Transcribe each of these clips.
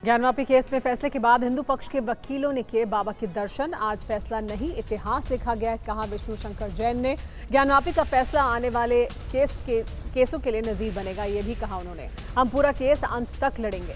Gyanvapi case में फैसले के बाद हिंदू पक्ष के वकीलों ने किए बाबा के दर्शन। आज फैसला नहीं इतिहास लिखा गया है, कहा विष्णु शंकर जैन ने। ज्ञानवापी का फैसला आने वाले केसों के लिए नजीर बनेगा, ये भी कहा उन्होंने। हम पूरा केस अंत तक लड़ेंगे।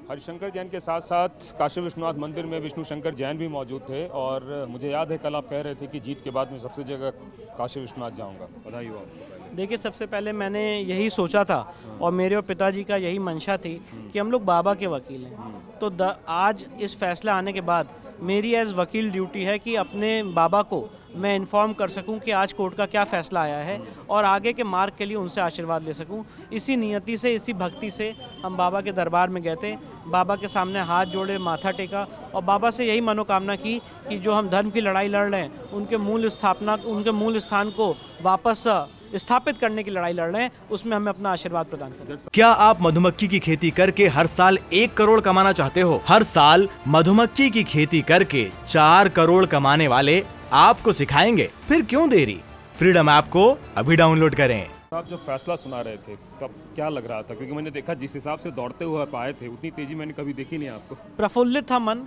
हरिशंकर जैन के साथ साथ काशी विश्वनाथ मंदिर में विष्णु शंकर जैन भी मौजूद थे और मुझे याद है कल आप कह रहे थे कि जीत के बाद मैं सबसे जगह काशी विश्वनाथ जाऊंगा। बधाई हो आपको। देखिए, सबसे पहले मैंने यही सोचा था और मेरे और पिताजी का यही मंशा थी कि हम लोग बाबा के वकील हैं। तो आज इस फैसला आने के बाद मेरी एज वकील ड्यूटी है कि अपने बाबा को मैं इन्फॉर्म कर सकूं कि आज कोर्ट का क्या फ़ैसला आया है और आगे के मार्ग के लिए उनसे आशीर्वाद ले सकूं। इसी नियति से, इसी भक्ति से हम बाबा के दरबार में गए थे, बाबा के सामने हाथ जोड़े, माथा टेका और बाबा से यही मनोकामना की कि जो हम धर्म की लड़ाई लड़ रहे हैं उनके मूल स्थान को वापस स्थापित करने की लड़ाई लड़ रहे हैं, उसमें हमें अपना आशीर्वाद प्रदान करें। क्या आप मधुमक्खी की खेती करके हर साल 1 करोड़ कमाना चाहते हो? हर साल मधुमक्खी की खेती करके 4 करोड़ कमाने वाले आपको सिखाएंगे। फिर क्यों देरी? फ्रीडम ऐप को अभी डाउनलोड करें। आप जब फैसला सुना रहे थे तब क्या लग रहा था? क्योंकि मैंने देखा जिस हिसाब से दौड़ते हुए आप आए थे उतनी तेजी मैंने कभी देखी नहीं आपको। प्रफुल्लित था मन,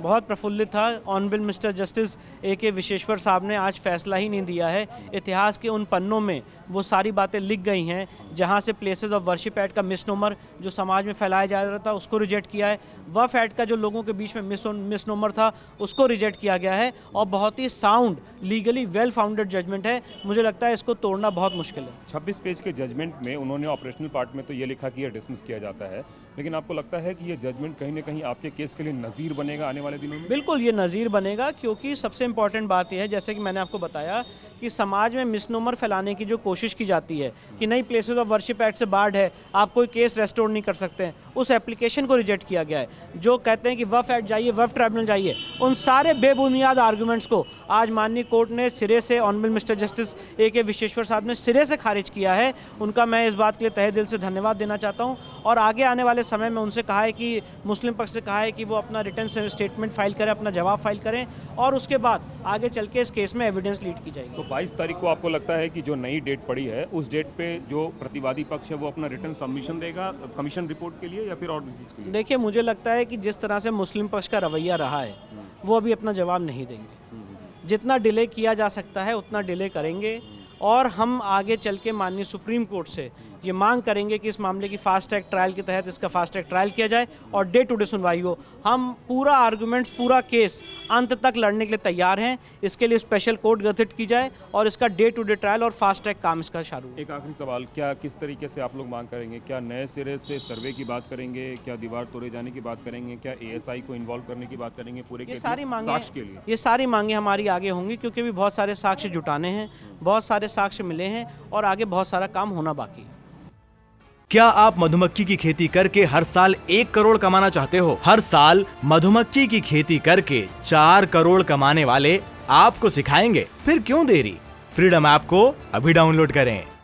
बहुत प्रफुल्लित था। Honourable mister justice A.K. Vishweshwar साहब ने आज फैसला ही नहीं दिया है। इतिहास के उन पन्नों में वो सारी बातें लिख गई हैं जहाँ से प्लेसेस ऑफ वर्शिप एक्ट का मिसनोमर जो समाज में फैलाया जा रहा था उसको रिजेक्ट किया है। वक्फ एक्ट का जो लोगों के बीच में मिसनोमर था उसको रिजेक्ट किया गया है और बहुत ही sound, legally well founded judgment है। मुझे लगता है इसको तोड़ना बहुत मुश्किल है। 26 पेज के जजमेंट में उन्होंने ऑपरेशनल पार्ट में तो ये लिखा कि ये डिसमिस किया जाता है, लेकिन आपको लगता है कि ये जजमेंट कहीं ना कहीं आपके केस के लिए नज़ीर बनेगा आने वाले दिनों में? बिल्कुल, ये नज़ीर बनेगा, क्योंकि सबसे इम्पॉर्टेंट बात यह है, जैसे कि मैंने आपको बताया कि समाज में मिसनोमर फैलाने की जो कोशिश की जाती है कि नई प्लेसेस ऑफ वर्शिप एक्ट से बाढ़ है, आप कोई केस रेस्टोर नहीं कर सकते हैं, उस एप्लीकेशन को रिजेक्ट किया गया है। जो कहते हैं कि वक्फ एक्ट जाइए, वक्फ ट्राइब्यूनल जाइए, उन सारे बेबुनियाद आर्गूमेंट्स को आज माननीय कोर्ट ने सिरे से, honourable mister justice A.K. Vishweshwar साहब ने सिरे से खारिज किया है। उनका मैं इस बात के लिए तहे दिल से धन्यवाद देना चाहता हूं और आगे आने वाले समय में उनसे कहा है कि मुस्लिम पक्ष से कहा है कि वो अपना रिटर्न स्टेटमेंट फाइल करें, अपना जवाब फाइल करें और उसके बाद आगे चल के इस केस में एविडेंस लीड की जाएगी। तो 22 तारीख को आपको लगता है कि जो नई डेट पड़ी है उस डेट पे जो प्रतिवादी पक्ष है वो अपना रिटर्न सबमिशन देगा कमीशन रिपोर्ट के लिए या फिर और चीज़ के लिए? देखिए, मुझे लगता है कि जिस तरह से मुस्लिम पक्ष का रवैया रहा है वो अभी अपना जवाब नहीं देंगे। जितना डिले किया जा सकता है उतना डिले करेंगे और हम आगे चल के माननीय सुप्रीम कोर्ट से ये मांग करेंगे कि इस मामले की फास्ट ट्रैक ट्रायल के तहत इसका फास्ट ट्रैक ट्रायल किया जाए और डे टू डे सुनवाई हो। हम पूरा आर्गूमेंट्स, पूरा केस अंत तक लड़ने के लिए तैयार हैं। इसके लिए स्पेशल कोर्ट गठित की जाए और इसका डे टू डे ट्रायल और फास्ट ट्रैक काम इसका शुरू। एक आखिरी सवाल, क्या किस तरीके से आप लोग मांग करेंगे? क्या नए सिरे से सर्वे की बात करेंगे? क्या दीवार तोड़े जाने की बात करेंगे? क्या ASI को इन्वॉल्व करने की बात करेंगे? पूरे ये सारी मांगे साक्ष्य के लिए, ये सारी मांगे हमारी आगे होंगी, क्योंकि भी बहुत सारे साक्ष्य जुटाने हैं, बहुत सारे साक्ष्य मिले हैं और आगे बहुत सारा काम होना बाकी है। क्या आप मधुमक्खी की खेती करके हर साल 1 करोड़ कमाना चाहते हो? हर साल मधुमक्खी की खेती करके 4 करोड़ कमाने वाले आपको सिखाएंगे। फिर क्यों देरी? फ्रीडम ऐप को अभी डाउनलोड करें।